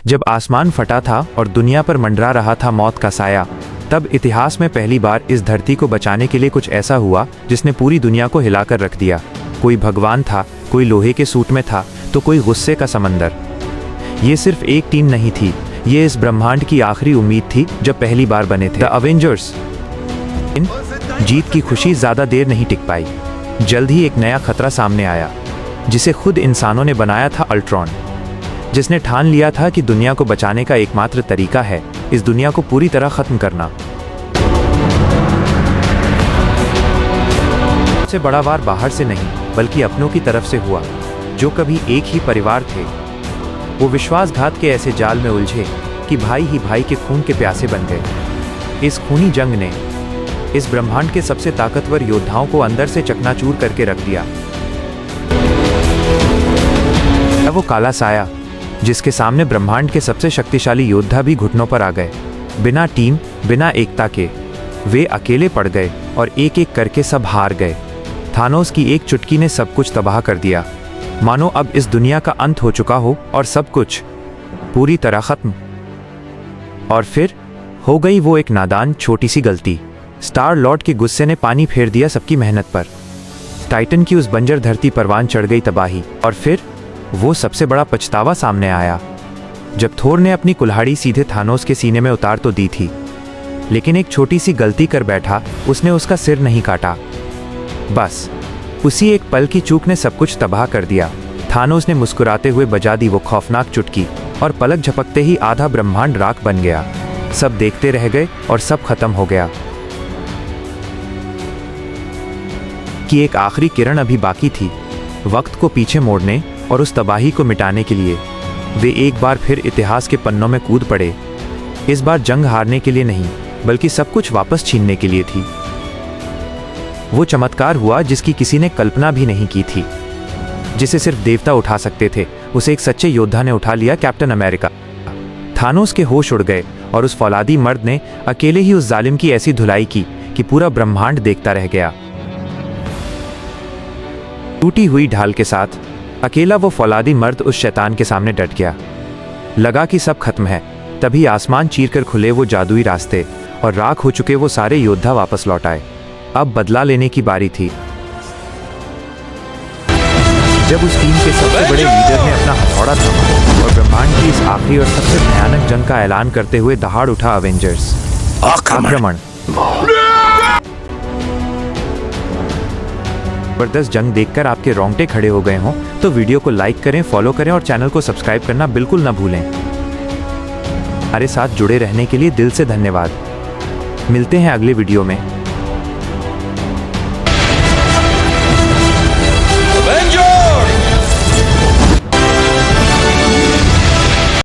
जब आसमान फटा था और दुनिया पर मंडरा रहा था मौत का साया, तब इतिहास में पहली बार इस धरती को बचाने के लिए कुछ ऐसा हुआ जिसने पूरी दुनिया को हिलाकर रख दिया। कोई भगवान था, कोई लोहे के सूट में था, तो कोई गुस्से का समंदर। ये सिर्फ एक टीम नहीं थी, ये इस ब्रह्मांड की आखिरी उम्मीद थी जब पहली बार बने थे द अवेंजर्स। जीत की खुशी ज्यादा देर नहीं टिक पाई। जल्द ही एक नया खतरा सामने आया, जिसे खुद इंसानों ने बनाया था, अल्ट्रॉन, जिसने ठान लिया था कि दुनिया को बचाने का एकमात्र तरीका है इस दुनिया को पूरी तरह खत्म करना। सबसे बड़ा वार बाहर से नहीं बल्कि अपनों की तरफ से हुआ, जो कभी एक ही परिवार थे। वो विश्वासघात के ऐसे जाल में उलझे कि भाई ही भाई के खून के प्यासे बन गए। इस खूनी जंग ने इस ब्रह्मांड के सबसे ताकतवर योद्धाओं को अंदर से चकनाचूर करके रख दिया। वो काला साया जिसके सामने ब्रह्मांड के सबसे शक्तिशाली योद्धा भी घुटनों पर आ गए। बिना टीम, बिना एकता के वे अकेले पड़ गए और एक एक करके सब हार गए। थानोस की एक चुटकी ने सब कुछ तबाह कर दिया, मानो अब इस दुनिया का अंत हो चुका हो और सब कुछ पूरी तरह खत्म। और फिर हो गई वो एक नादान छोटी सी गलती। स्टार लॉर्ड के गुस्से ने पानी फेर दिया सबकी मेहनत पर। टाइटन की उस बंजर धरती परवान चढ़ गई तबाही। और फिर वो सबसे बड़ा पछतावा सामने आया, जब थोर ने अपनी कुल्हाड़ी सीधे थानोस के सीने में उतार तो दी थी, लेकिन एक छोटी सी गलती कर बैठा, उसने उसका सिर नहीं काटा। बस उसी एक पल की चूक ने सब कुछ तबाह कर दिया। थानोस ने मुस्कुराते हुए बजा दी वो खौफनाक चुटकी और पलक झपकते ही आधा ब्रह्मांड राख बन गया। सब देखते रह गए और सब खत्म हो गया। कि एक आखिरी किरण अभी बाकी थी, वक्त को पीछे मोड़ने और उस तबाही को मिटाने के लिए। वे एक बार फिर इतिहास के पन्नों में कूद पड़े। इस बार जंग हारने के लिए नहीं, बल्कि सब कुछ वापस छीनने के लिए थी। वो चमत्कार हुआ जिसकी किसी ने कल्पना भी नहीं की थी, जिसे सिर्फ देवता उठा सकते थे। उसे एक सच्चे योद्धा ने उठा लिया, कैप्टन अमेरिका। थानोस के होश उड़ गए और उस फौलादी मर्द ने अकेले ही उस जालिम की ऐसी धुलाई की कि पूरा ब्रह्मांड देखता रह गया। टूटी हुई ढाल के साथ अकेला वो फौलादी मर्द उस शैतान के सामने डट गया। लगा कि सब खत्म है। तभी आसमान चीरकर खुले वो जादुई रास्ते और राख हो चुके वो सारे योद्धा वापस लौट आए। अब बदला लेने की बारी थी। जब उस टीम के सबसे बड़े लीडर ने अपना हथौड़ा थामा और ब्रह्मांड की इस आखिरी और सबसे भयानक जंग का ऐलान करते हुए दहाड़ उठा अवेंजर्स। आक्रमण। जबरदस्त जंग देखकर आपके रोंगटे खड़े हो गए हों तो वीडियो को लाइक करें, फॉलो करें और चैनल को सब्सक्राइब करना बिल्कुल ना भूलें। हमारे साथ जुड़े रहने के लिए दिल से धन्यवाद। मिलते हैं अगले वीडियो में।